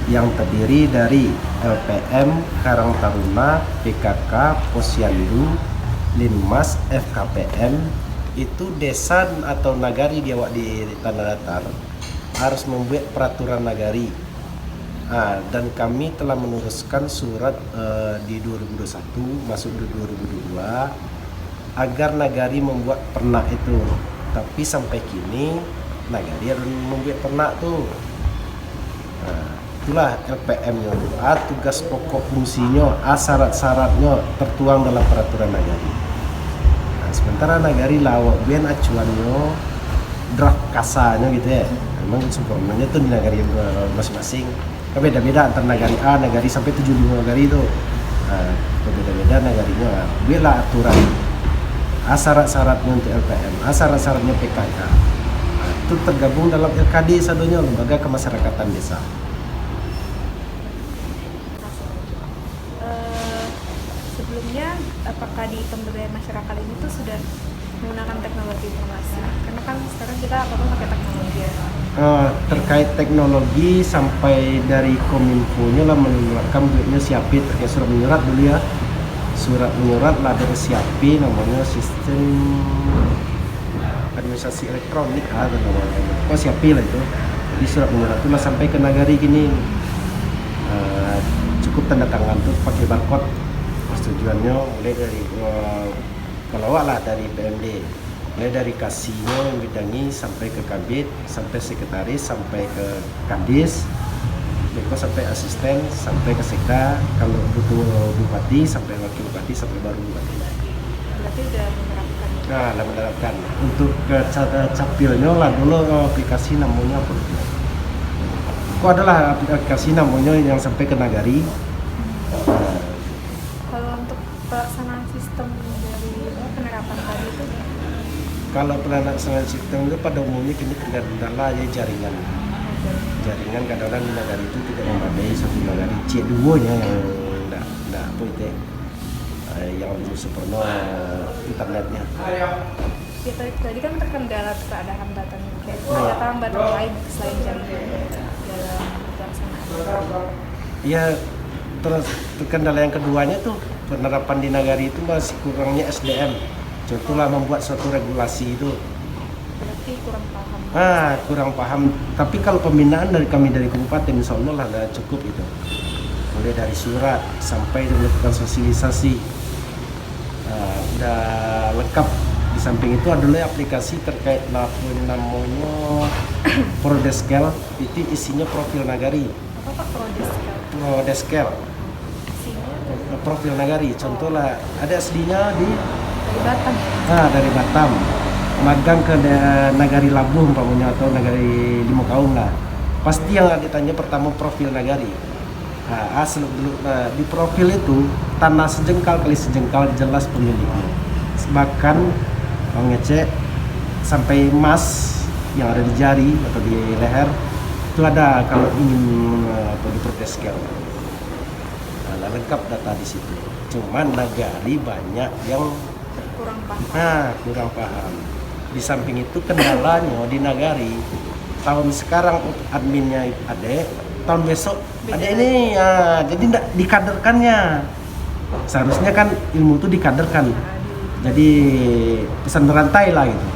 yang terdiri dari LPM, Karang Taruna, PKK, Posyandu, Linmas, FKPM. Itu desa atau nagari di tanah datar harus membuat peraturan nagari. Dan kami telah meneruskan surat di 2021 masuk di 2022 agar nagari membuat pernak itu. Tapi sampai kini nagari harus membuat pernak tuh. Itulah LPM-nya, tugas pokok fungsinya, syarat-syaratnya tertuang dalam peraturan nagari. Sementara nagari lawak bian acuannya draft kasanya gitu ya. Memang sempurnanya tuh di nagari masing-masing. Beda-beda antar nagari A, nagari sampai 75 nagari itu. Beda-beda nagarinya. Biarlah aturan. Syarat-syaratnya untuk LPM, syarat-syaratnya PKK. Itu tergabung dalam LKD sadonya, Lembaga Kemasyarakatan Desa. Sebelumnya apakah di pemberdayaan masyarakat ini tuh sudah menggunakan teknologi informasi? Karena kan sekarang kita apa-apa pakai teknologi ya. Terkait teknologi sampai dari Kominfo-nya lah mengeluarkan duitnya siapin terkait surat menyurat dulu ya. Surat menyurat lah dari siapin namanya sistem administrasi elektronik namanya. Siapin lah itu. Jadi surat menyurat itu lah sampai ke nagari gini. Cukup tanda tangan tuh pakai barcode. Persetujuannya mulai dari kalau lah dari PMD, mulai dari kasihnya yang bidangi sampai ke kabit, sampai sekretaris, sampai ke kadis, beko sampai asisten, sampai ke sekda, kalau butuh bupati sampai wakil bupati sampai baru bupati. Berarti udah menerapkan. Lah menerapkan. Untuk ke capilnya lah dulu aplikasi namanya apa? Kok adalah aplikasi namanya yang sampai ke nagari. Pelaksanaan sistem dari penerapan tadi itu? Kalau pelaksanaan sistem itu pada umumnya kini kendala ya jaringan. Jaringan kadang-kadang di negara itu tidak memadai satu negara C2 nya yang tidak apa itu yang belum sempurna internetnya. Ya, tadi kan terkendala ada hambatannya. Ada hambatan lain selain jaringan dalam pelaksanaan? Ya, terus kendala yang keduanya tuh penerapan di nagari itu masih kurangnya SDM. Contohlah membuat suatu regulasi itu. Berarti kurang paham. Kurang paham. Tapi kalau pembinaan dari kami dari kabupaten insya Allah lah cukup itu. Mulai dari surat sampai melakukan sosialisasi. Udah lengkap. Di samping itu adalah aplikasi terkait namanya Prodeskel. Itu isinya profil nagari. Apa Prodeskel? Prodeskel. Profil nagari, contoh lah ada aslinya dari Batam. Dari Batam, magang ke nagari Labuh umpamanya atau nagari Limakaum lah. Pasti yang ditanya pertama profil nagari. Di profil itu tanah sejengkal kali sejengkal jelas pemiliknya. Bahkan ngecek sampai emas yang ada di jari atau di leher itu ada kalau ingin di Prodeskel. Lengkap data di situ. Cuman nagari banyak yang kurang paham. Di samping itu kendalanya di nagari tahun sekarang adminnya ada, tahun besok ada ini ya, jadi tidak dikaderkannya. Seharusnya kan ilmu itu dikaderkan. Jadi pesan berantai lah gitu.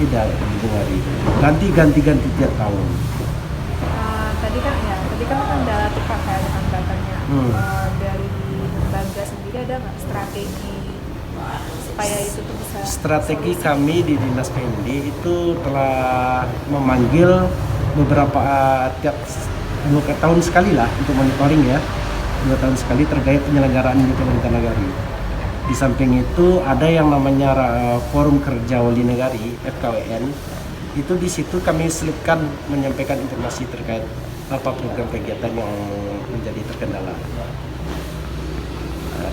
Tidak didengari. Ganti tiap tahun. Tadi kan kendala tuh Pak kayak ada hambatannya. Dari lembaga sendiri ada nggak strategi supaya itu tuh bisa? Strategi kami di Dinas PMD itu telah memanggil beberapa tiap 2 tahun sekali lah untuk monitoring ya. 2 tahun sekali terkait penyelenggaraan di pemerintahan nagari. Di samping itu ada yang namanya Forum Kerja Wali Negari FKWN. Itu di situ kami selipkan menyampaikan informasi terkait apa program kegiatan yang menjadi terkendala.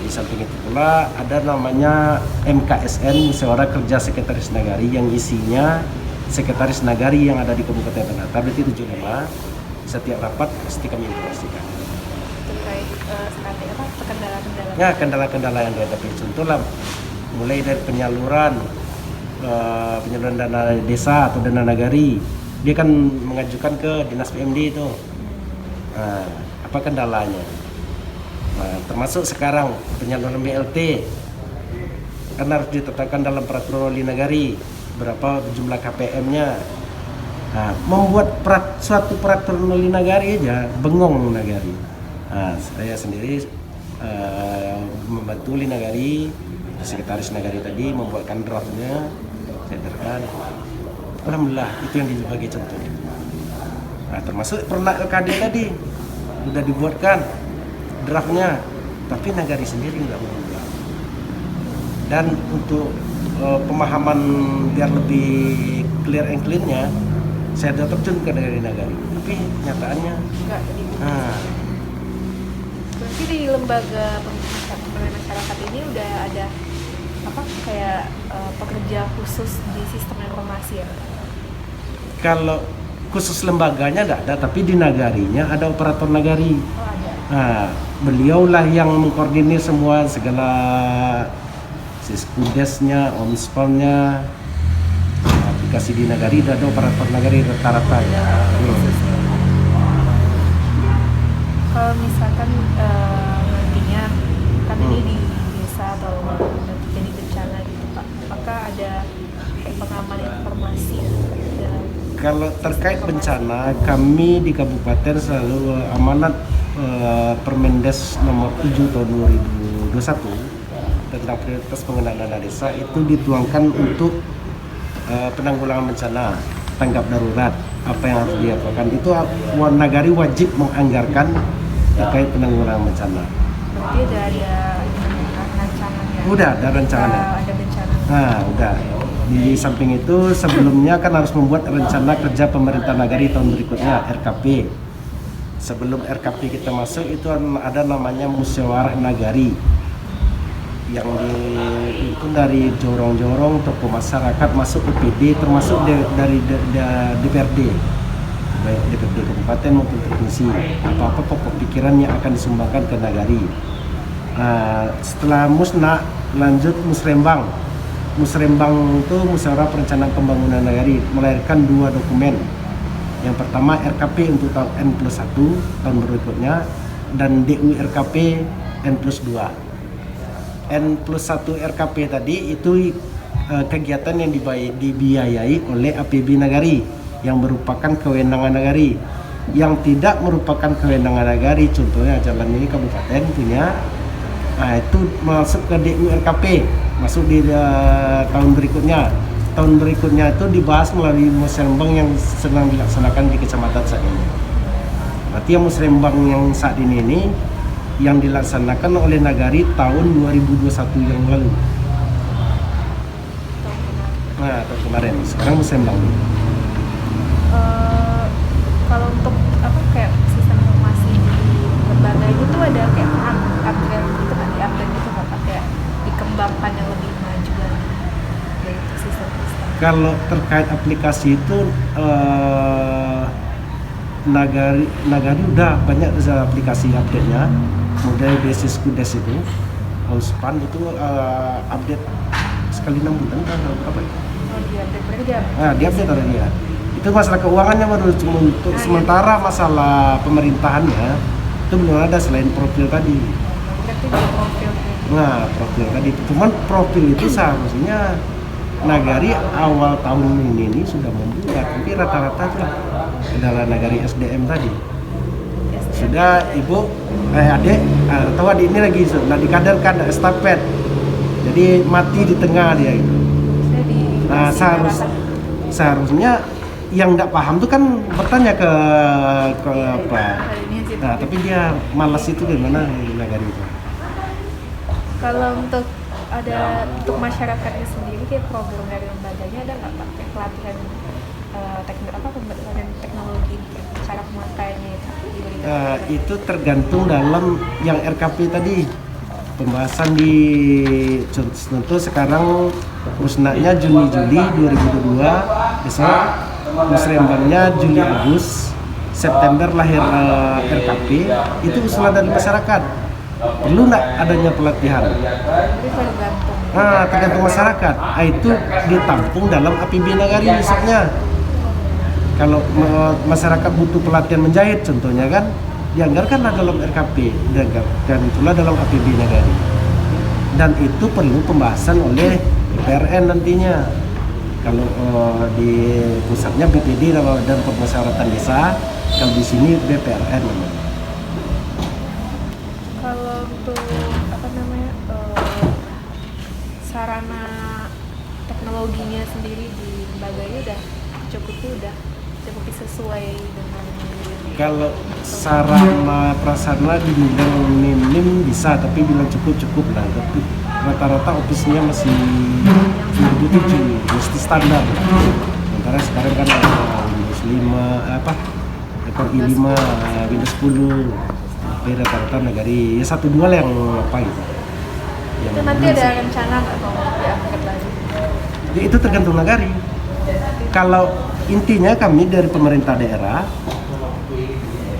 Di samping itu pula ada namanya MKSN Musyawarah Kerja Sekretaris Nagari yang isinya sekretaris nagari yang ada di Kabupaten Tanah Datar, berarti 75. Setiap rapat pasti kami informasikan. Terkait strategi apa kendala-kendala? Ya, kendala-kendala yang dihadapi. Contoh lah, mulai dari penyaluran dana desa atau dana nagari, dia kan mengajukan ke Dinas PMD itu. Nah, apa kendalanya? Nah, termasuk sekarang penyaluran BLT kan harus ditetapkan dalam peraturan wali nagari berapa jumlah KPM-nya. Nah, membuat suatu peraturan wali nagari aja bengong nagari. Nah, saya sendiri membantu wali nagari, sekretaris nagari tadi membuatkan draftnya, saya edarkan. Alhamdulillah itu yang sebagai contoh. Nah, termasuk pernak LKD tadi sudah dibuatkan draftnya, tapi nagari sendiri nggak mau buat. Dan untuk pemahaman biar lebih clear and clean-nya, saya sudah terjun ke nagari, tapi nyataannya Enggak dibuat. nah, Berarti di lembaga pemberdayaan masyarakat ini udah ada apa kayak pekerja khusus di sistem informasi ya? kalau khusus lembaganya tidak ada, tapi di nagarinya ada operator nagari. Oh ada. Nah, beliaulah yang mengkoordinir semua segala siskudesnya, omspalnya, aplikasi di nagari ada operator nagari rata-rata. Ada khususnya. Kalau misalkan nantinya kan ini di desa atau jadi bencana gitu Pak, apakah ada kayak pengaman informasi dalam Kalau terkait bencana, kami di kabupaten selalu amanat Permendes nomor 7 tahun 2021 tentang prioritas pengenalan dana desa itu dituangkan untuk penanggulangan bencana, tanggap darurat, apa yang harus dilakukan. Itu nagari wajib menganggarkan terkait penanggulangan bencana. berarti ada rancangannya? Udah ada rencananya. Ada bencana. Nah, udah. Di samping itu sebelumnya kan harus membuat rencana kerja pemerintah nagari tahun berikutnya RKP. Sebelum RKP kita masuk itu ada namanya musyawarah nagari yang itu dari jorong-jorong tokoh masyarakat masuk UPD termasuk dari DPRD, baik DPRD kabupaten maupun provinsi. Apa-apa pokok pikiran yang akan disumbangkan ke nagari. Setelah musna lanjut musrembang. Musrembang itu musyawarah perencanaan pembangunan nagari melahirkan 2 dokumen. Yang pertama RKP untuk tahun N+1 tahun berikutnya dan DU RKP N+2. N+1 RKP tadi itu kegiatan yang dibiayai oleh APB Nagari yang merupakan kewenangan nagari. Yang tidak merupakan kewenangan nagari, contohnya jalan ini kabupaten punya, itu masuk ke DU RKP, masuk di tahun berikutnya. Tahun berikutnya itu dibahas melalui musrembang yang sedang dilaksanakan di kecamatan saat ini. Berarti yang musrembang yang saat ini yang dilaksanakan oleh nagari tahun 2021 yang lalu. Nah, tahun kemarin. Sekarang musrembang. Kalau untuk apa kayak sistem informasi di lembaga itu tuh ada kayak upgrade gitu kan, di-upgrade gitu nggak Pak? Kayak dikembangkan yang lebih maju lagi dari sistem. Kalau terkait aplikasi itu nagari udah banyak aplikasi update-nya. Model basis kudes itu, Auspan itu update sekali 6 bulan kan apa ya? Oh di-update, berarti dia Di-update ada dia. Itu masalah keuangannya baru cuma untuk sementara masalah pemerintahannya itu belum ada selain profil tadi. berarti dia profil. Nah, profil tadi. Cuman profil itu seharusnya nagari awal tahun ini sudah membuat, tapi rata-rata itu lah kendala nagari SDM tadi. Sudah ibu, adik, atau adik ini lagi sudah dikaderkan estafet. Jadi mati di tengah dia itu. Nah, seharusnya yang nggak paham tuh kan bertanya ke apa. Nah, tapi dia malas itu gimana nagari itu. Kalau untuk untuk masyarakatnya sendiri kayak program dari lembaganya ada nggak Pak? Kayak pelatihan pembelajaran teknologi cara pemakaiannya itu diberikan? Itu tergantung dalam yang RKP tadi. Pembahasan di contoh sekarang musnahnya Juni-Juli 2022, besok musrembangnya Juli-Agustus, September lahir RKP. Itu usulan dari masyarakat. Perlu nggak adanya pelatihan? Jadi tergantung. Tergantung masyarakat. Itu ditampung dalam APB Nagari misalnya. Kalau masyarakat butuh pelatihan menjahit contohnya kan, dianggarkanlah dalam RKP dan itulah dalam APB Nagari. Dan itu perlu pembahasan oleh PRN nantinya. Kalau di pusatnya BPD dan Permusyawaratan Desa, kalau di sini BPRN namanya. Kalau untuk apa namanya sarana teknologinya sendiri di lembaganya udah cukup sesuai dengan Kalau sarana prasarana dibilang minim bisa, tapi bilang cukup lah. Tapi rata-rata office-nya masih 2007, mesti standar. Sementara sekarang kan ada Windows 5, i5, Windows 10. Tapi rata-rata Nagari ya 1-2 lah yang apa gitu. itu nanti ada rencana nggak mau diangkat lagi? Ya, itu tergantung Nagari. Kalau intinya kami dari pemerintah daerah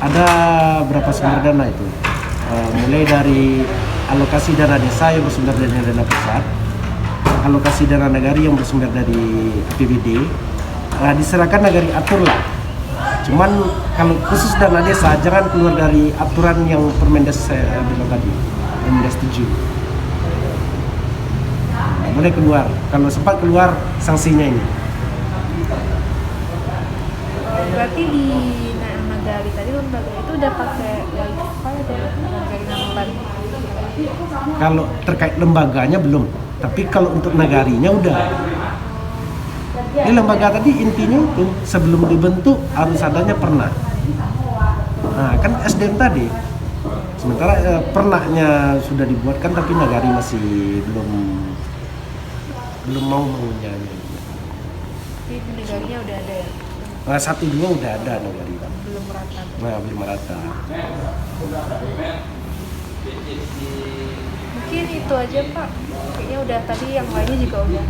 ada berapa sumber dana itu, mulai dari alokasi dana desa yang bersumber dari dana pusat, alokasi dana Nagari yang bersumber dari APBD, diserahkan Nagari atur lah. Cuman kalau khusus dana desa jangan keluar dari aturan yang Permendes saya bilang tadi, Permendes 7. Boleh keluar, kalau sempat keluar sanksinya ini. Berarti di Nagari tadi lembaga itu udah pakai wifi ada Nagari 68. Kalau terkait lembaganya belum, tapi kalau untuk Nagarinya udah. Ini lembaga tadi intinya itu sebelum dibentuk harus adanya pernah. Nah kan SDM tadi. Sementara pernahnya sudah dibuatkan tapi Nagari masih belum mau mengunjanya. Jadi di Nagarinya udah ada ya? 1-2 udah ada Nagari. Belum merata. Nah, belum merata. Mungkin itu aja Pak. Kayaknya udah tadi yang lainnya juga udah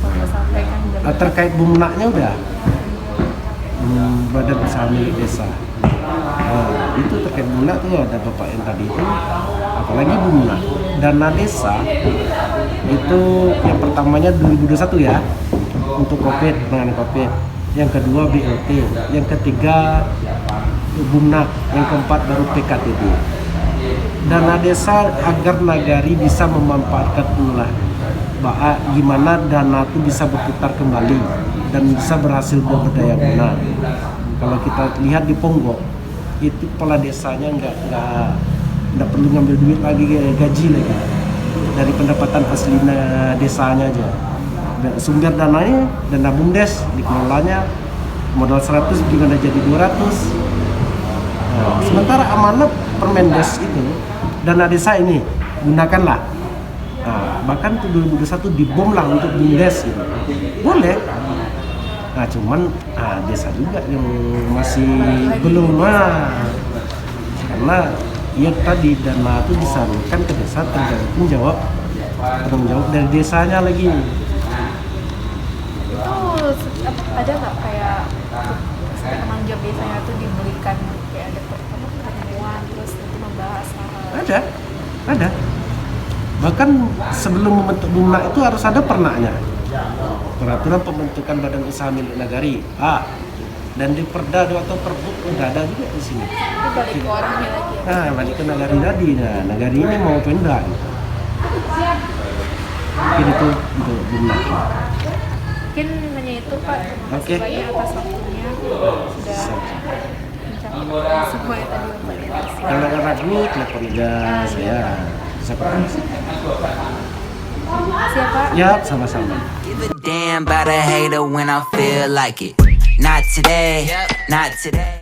Bapak sampaikan. Terkait BUMNA-nya udah. Badan Usaha Milik Desa. Itu terkait BUMNA tuh ada Bapak yang tadi itu. Apalagi BUMNA. Dana desa itu yang pertamanya 2021 ya. Untuk COVID, penanganan COVID. Yang kedua BLT, yang ketiga BUMNA, yang keempat baru PKTB. Dana desa agar Nagari bisa memanfaatkan itulah, gimana dana itu bisa berputar kembali dan bisa berhasil berdaya guna. Kalau kita lihat di Ponggok, itu kepala desanya nggak perlu ngambil duit lagi, gaji lagi dari pendapatan asli desanya aja. Sumber dananya dana BUMDes dikelolanya modal 100 gimana jadi 200. Sementara amanat Permendes itu dana desa ini gunakanlah. Bahkan tuh 2021 dibom lah untuk BUMDes gitu. Boleh. Nah cuman desa juga yang masih belum karena ya tadi dana itu disalurkan ke desa tanggung jawab dari desanya lagi. Ada nggak kayak tanggung jawab desanya tuh diberikan kayak ada pertemuan terus nanti membahas hal? Ada. Bahkan sebelum membentuk BUMNA itu harus ada pernahnya. Peraturan pembentukan Badan Usaha Milik Nagari. Dan di Perda atau Perbuk udah ada juga di sini. Ini balik ke orangnya lagi ya? Balik ke Nagari tadi. Nah, Nagari ini mau Pemda gitu. Mungkin itu untuk BUMNA. Mungkin hanya itu Pak. Terima kasih banyak atas waktunya sudah mencapai semua yang tadi Bapak kasih. Kalau ragu telepon aja saya bisa koordinasi. Siapa? Yap, sama-sama. Give a damn about a hater when I feel like it. Not today, not today.